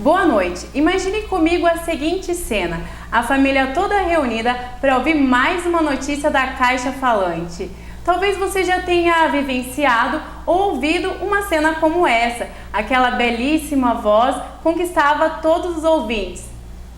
Boa noite. Imagine comigo a seguinte cena: a família toda reunida para ouvir mais uma notícia da Caixa Falante. Talvez você já tenha vivenciado ou ouvido uma cena como essa. Aquela belíssima voz conquistava todos os ouvintes.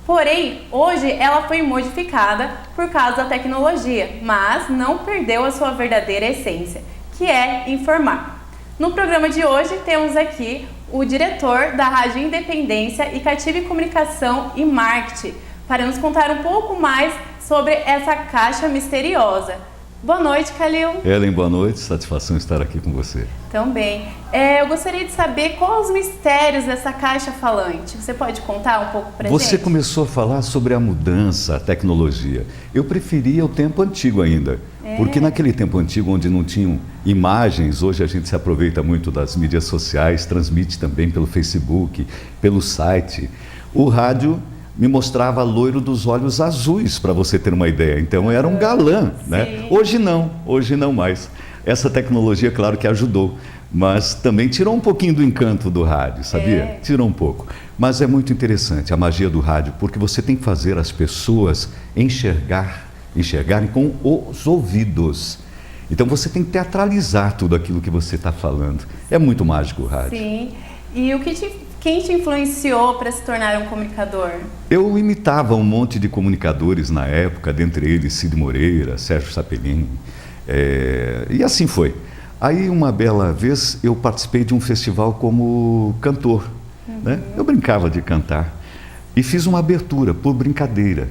Porém, hoje ela foi modificada por causa da tecnologia, mas não perdeu a sua verdadeira essência, que é informar. No programa de hoje temos aqui o diretor da Rádio Independência e Cative Comunicação e Marketing, para nos contar um pouco mais sobre essa caixa misteriosa. Boa noite, Calil. Ellen, boa noite. Satisfação estar aqui com você. Também. Eu gostaria de saber quais os mistérios dessa caixa falante. Você pode contar um pouco para gente? Você começou a falar sobre a mudança, a tecnologia. Eu preferia o tempo antigo ainda. Porque naquele tempo antigo, onde não tinham imagens, hoje a gente se aproveita muito das mídias sociais, transmite também pelo Facebook, pelo site. O rádio me mostrava loiro dos olhos azuis, para você ter uma ideia. Então era um galã, né? Hoje não mais. Essa tecnologia, claro que ajudou, mas também tirou um pouquinho do encanto do rádio, sabia? Tirou um pouco. Mas é muito interessante a magia do rádio, porque você tem que fazer as pessoas enxergarem com os ouvidos. Então você tem que teatralizar tudo aquilo que você está falando. É muito mágico o rádio. Sim. E quem te influenciou para se tornar um comunicador? Eu imitava um monte de comunicadores na época, dentre eles Cid Moreira, Sérgio Sapelin, e assim foi. Aí uma bela vez eu participei de um festival como cantor, né? Eu brincava de cantar e fiz uma abertura por brincadeira.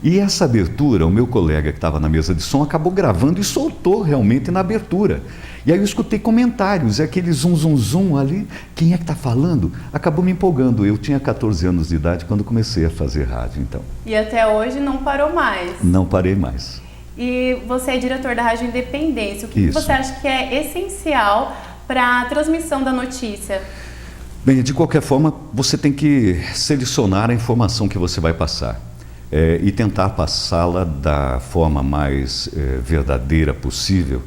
E essa abertura, o meu colega que estava na mesa de som acabou gravando e soltou realmente na abertura. E aí eu escutei comentários, aquele zum, zum, zum ali, quem é que está falando? Acabou me empolgando. Eu tinha 14 anos de idade quando comecei a fazer rádio, então. E até hoje não parou mais? Não parei mais. E você é diretor da Rádio Independência. O que você acha que é essencial para a transmissão da notícia? Bem, de qualquer forma, você tem que selecionar a informação que você vai passar. E tentar passá-la da forma mais verdadeira possível,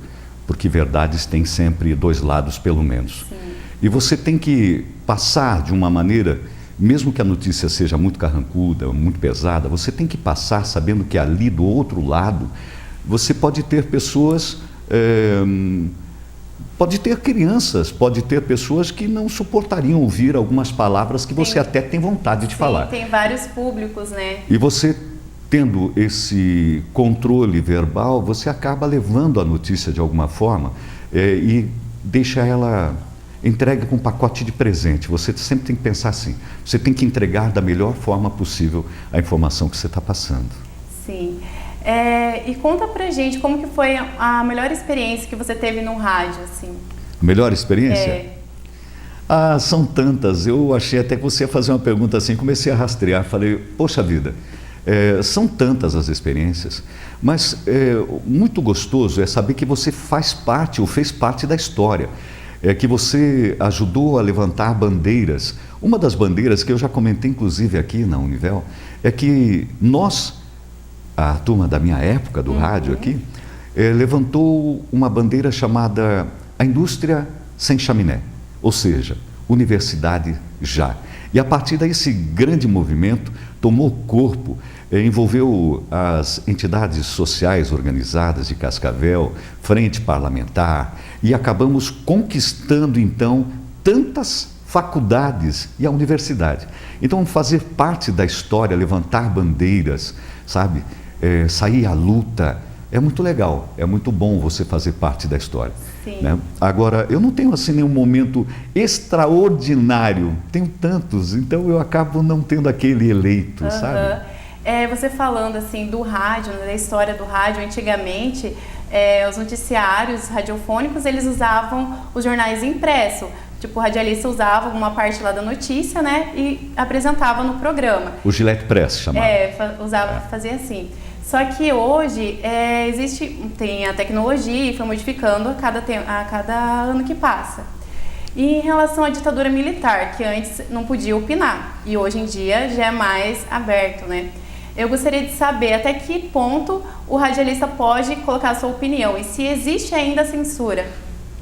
porque verdades têm sempre dois lados, pelo menos. Sim. E você tem que passar de uma maneira, mesmo que a notícia seja muito carrancuda, muito pesada, você tem que passar sabendo que ali do outro lado, você pode ter pessoas, pode ter crianças, pode ter pessoas que não suportariam ouvir algumas palavras que você até tem vontade de falar. Tem vários públicos, né? E você, tendo esse controle verbal, você acaba levando a notícia de alguma forma e deixa ela entregue com um pacote de presente. Você sempre tem que pensar assim, você tem que entregar da melhor forma possível a informação que você está passando. Sim. E conta pra gente como que foi a melhor experiência que você teve no rádio, assim. A melhor experiência? São tantas. Eu achei até que você ia fazer uma pergunta assim, comecei a rastrear, falei, poxa vida, são tantas as experiências, mas muito gostoso é saber que você faz parte ou fez parte da história, que você ajudou a levantar bandeiras. Uma das bandeiras que eu já comentei inclusive aqui na Univel, é que nós, a turma da minha época do rádio aqui, levantou uma bandeira chamada a indústria sem chaminé, ou seja, universidade já. E a partir daí esse grande movimento tomou corpo, envolveu as entidades sociais organizadas de Cascavel, Frente Parlamentar, e acabamos conquistando então tantas faculdades e a universidade. Então fazer parte da história, levantar bandeiras, sabe? Sair à luta, é muito legal, é muito bom você fazer parte da história. Sim. Né? Agora, eu não tenho assim nenhum momento extraordinário, tenho tantos, então eu acabo não tendo aquele eleito, sabe? Você falando assim do rádio, da história do rádio, antigamente, os noticiários radiofônicos, eles usavam os jornais impressos. Tipo, o radialista usava uma parte lá da notícia, né, e apresentava no programa. O Gillette Press chamava. Fazia assim. Só que hoje tem a tecnologia e foi modificando a cada ano que passa. E em relação à ditadura militar, que antes não podia opinar, e hoje em dia já é mais aberto, né? Eu gostaria de saber até que ponto o radialista pode colocar a sua opinião e se existe ainda censura.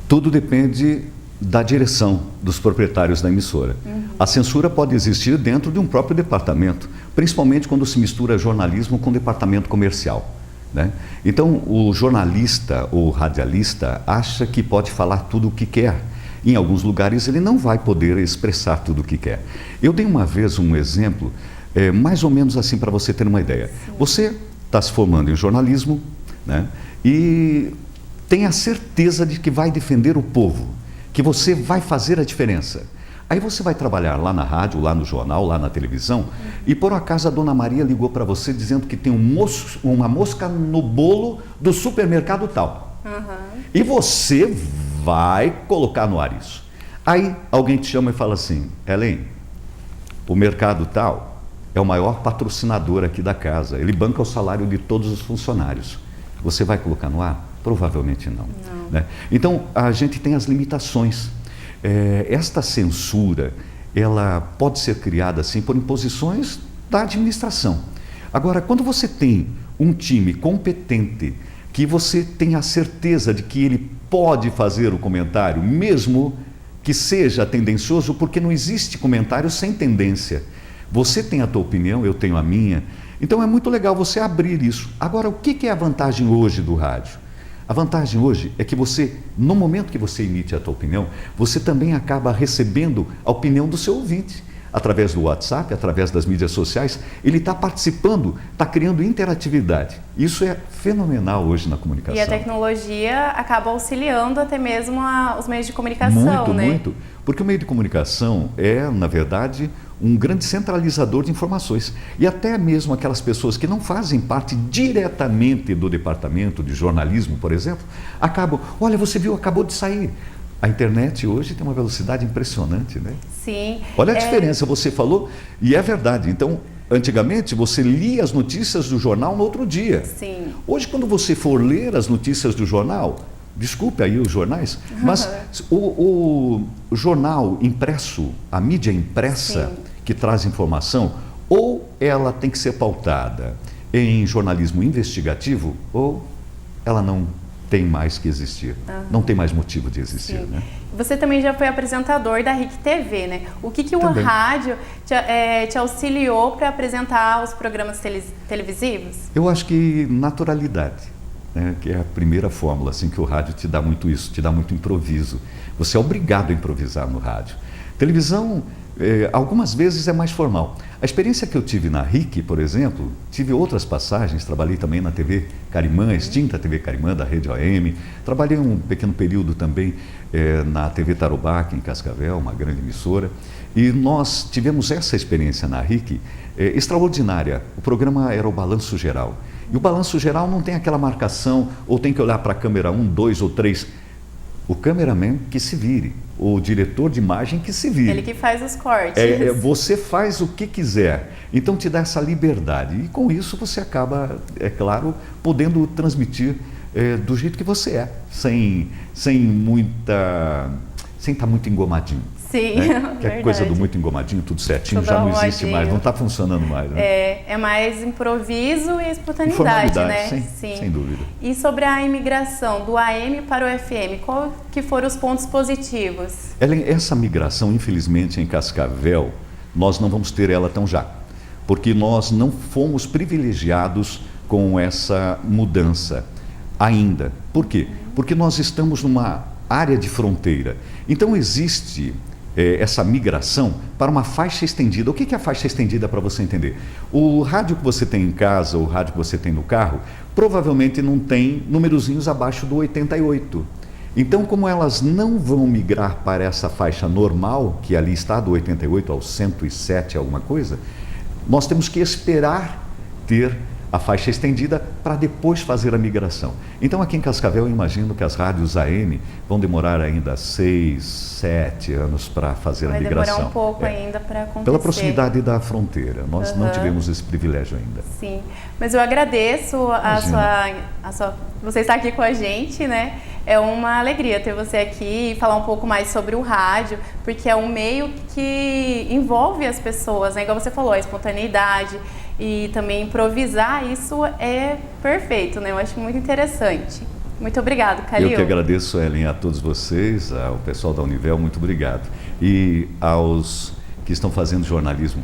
Tudo depende da direção, dos proprietários da emissora. A censura pode existir dentro de um próprio departamento, principalmente quando se mistura jornalismo com departamento comercial, né? Então, o jornalista ou radialista acha que pode falar tudo o que quer. Em alguns lugares ele não vai poder expressar tudo o que quer. Eu dei uma vez um exemplo, mais ou menos assim, para você ter uma ideia. Sim. Você está se formando em jornalismo, né? E tem a certeza de que vai defender o povo, que você vai fazer a diferença. Aí você vai trabalhar lá na rádio, lá no jornal, lá na televisão, e por acaso a dona Maria ligou para você dizendo que tem uma mosca no bolo do supermercado tal. E você vai colocar no ar isso. Aí alguém te chama e fala assim: Helen, o mercado tal é o maior patrocinador aqui da casa, ele banca o salário de todos os funcionários. Você vai colocar no ar? Provavelmente não. Né? Então, a gente tem as limitações. Esta censura, ela pode ser criada assim por imposições da administração. Agora, quando você tem um time competente, que você tem a certeza de que ele pode fazer o comentário, mesmo que seja tendencioso, porque não existe comentário sem tendência. Você tem a tua opinião, eu tenho a minha. Então é muito legal você abrir isso. Agora, o que é a vantagem hoje do rádio? A vantagem hoje é que você, no momento que você emite a tua opinião, você também acaba recebendo a opinião do seu ouvinte. Através do WhatsApp, através das mídias sociais, ele está participando, está criando interatividade. Isso é fenomenal hoje na comunicação. E a tecnologia acaba auxiliando até mesmo os meios de comunicação, né? Muito. Porque o meio de comunicação é, na verdade, um grande centralizador de informações. E até mesmo aquelas pessoas que não fazem parte diretamente do departamento de jornalismo, por exemplo, acabam, olha, você viu, acabou de sair. A internet hoje tem uma velocidade impressionante, né? Sim. Olha a diferença, você falou, e é verdade. Então, antigamente, você lia as notícias do jornal no outro dia. Sim. Hoje, quando você for ler as notícias do jornal, desculpe aí os jornais, mas o jornal impresso, a mídia impressa, sim, que traz informação, ou ela tem que ser pautada em jornalismo investigativo, ou ela não tem mais que existir, não tem mais motivo de existir, né? Você também já foi apresentador da RIC TV, né? O que o rádio te auxiliou para apresentar os programas televisivos? Eu acho que naturalidade, né? Que é a primeira fórmula, assim, que o rádio te dá muito isso, te dá muito improviso. Você é obrigado a improvisar no rádio. Televisão, algumas vezes é mais formal. A experiência que eu tive na RIC, por exemplo, tive outras passagens, trabalhei também na TV Carimã, extinta TV Carimã, da Rede OM, trabalhei um pequeno período também na TV Tarobá, aqui em Cascavel, uma grande emissora, e nós tivemos essa experiência na RIC extraordinária. O programa era o Balanço Geral, e o Balanço Geral não tem aquela marcação, ou tem que olhar para a câmera 1, 2 ou 3, o cameraman que se vire, o diretor de imagem que se vire. Ele que faz os cortes. Você faz o que quiser, então te dá essa liberdade. E com isso você acaba, é claro, podendo transmitir do jeito que você é, sem estar muito engomadinho. Sim, né? Que é coisa do muito engomadinho, tudo certinho, já não existe mais, não está funcionando mais. Né? É mais improviso e espontaneidade, né? Sim, sem dúvida. E sobre a imigração do AM para o FM, qual que foram os pontos positivos? Essa migração, infelizmente, em Cascavel, nós não vamos ter ela tão já, porque nós não fomos privilegiados com essa mudança ainda. Por quê? Porque nós estamos numa área de fronteira. Então existe essa migração para uma faixa estendida. O que é a faixa estendida, para você entender? O rádio que você tem em casa, o rádio que você tem no carro, provavelmente não tem numerozinhos abaixo do 88. Então, como elas não vão migrar para essa faixa normal, que ali está do 88 ao 107 alguma coisa, nós temos que esperar ter a faixa estendida para depois fazer a migração. Então, aqui em Cascavel, eu imagino que as rádios AM vão demorar ainda 6, 7 anos para fazer a migração. Vai demorar um pouco ainda para acontecer. Pela proximidade da fronteira, nós não tivemos esse privilégio ainda. Sim, mas eu agradeço você estar aqui com a gente, né? É uma alegria ter você aqui e falar um pouco mais sobre o rádio, porque é um meio que envolve as pessoas, né? Igual você falou, a espontaneidade e também improvisar, isso é perfeito, né? Eu acho muito interessante. Muito obrigado, Calil. Eu que agradeço, Ellen, a todos vocês, ao pessoal da Univel, muito obrigado. E aos que estão fazendo jornalismo,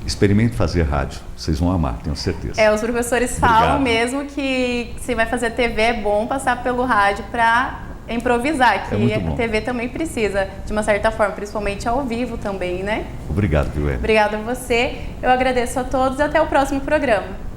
experimente fazer rádio, vocês vão amar, tenho certeza. Os professores falam mesmo que se vai fazer TV é bom passar pelo rádio para improvisar, que a TV também precisa, de uma certa forma, principalmente ao vivo também, né? Obrigado, Ellen. Obrigada a você, eu agradeço a todos e até o próximo programa.